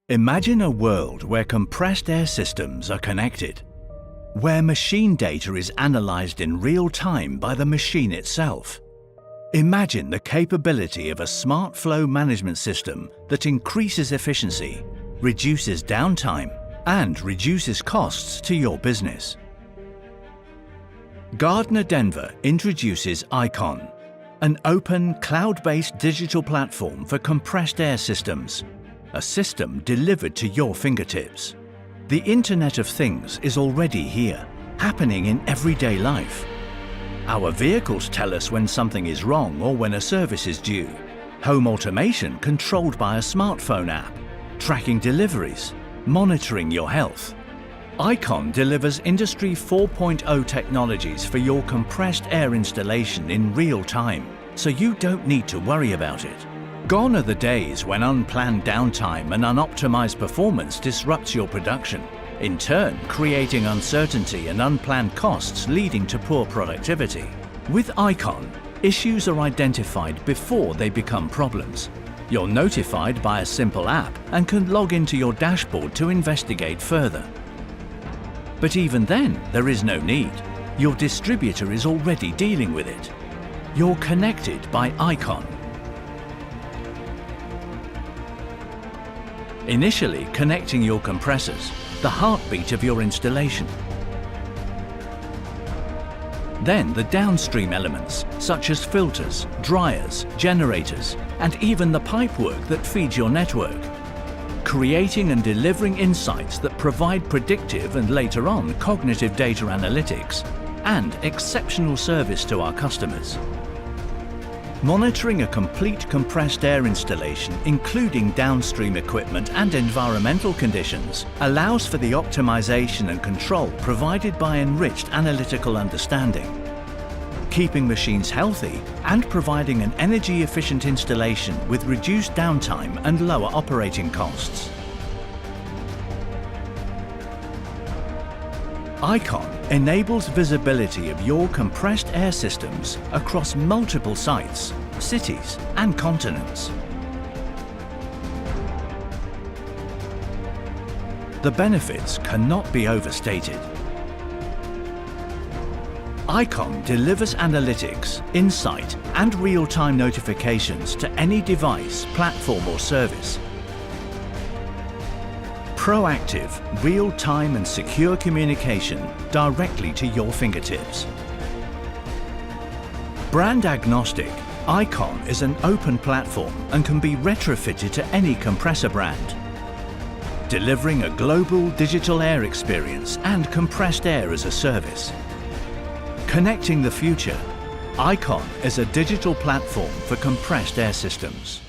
Imagine a world where compressed air systems are connected, where machine data is analysed in real time by the machine itself. Imagine the capability of a smart flow management system that increases efficiency, reduces downtime, and reduces costs to your business. Gardner Denver introduces iConn, an open, cloud-based digital platform for compressed air systems, a system delivered to your fingertips. The Internet of Things is already here, happening in everyday life. Our vehicles tell us when something is wrong or when a service is due. Home automation controlled by a smartphone app, tracking deliveries, monitoring your health. iConn delivers Industry 4.0 technologies for your compressed air installation in real time, so you don't need to worry about it. Gone are the days when unplanned downtime and unoptimized performance disrupts your production, in turn creating uncertainty and unplanned costs leading to poor productivity. With iConn, issues are identified before they become problems. You're notified by a simple app and can log into your dashboard to investigate further. But even then, there is no need. Your distributor is already dealing with it. You're connected by iConn. Initially connecting your compressors, the heartbeat of your installation. Then the downstream elements, such as filters, dryers, generators, and even the pipework that feeds your network. Creating and delivering insights that provide predictive and later on cognitive data analytics and exceptional service to our customers. Monitoring a complete compressed air installation, including downstream equipment and environmental conditions, allows for the optimization and control provided by enriched analytical understanding, keeping machines healthy and providing an energy-efficient installation with reduced downtime and lower operating costs. iConn enables visibility of your compressed air systems across multiple sites, cities, and continents. The benefits cannot be overstated. iConn delivers analytics, insight, and real-time notifications to any device, platform, or service. Proactive, real-time and secure communication directly to your fingertips. Brand agnostic, iConn is an open platform and can be retrofitted to any compressor brand, delivering a global digital air experience and compressed air as a service. Connecting the future, iConn is a digital platform for compressed air systems.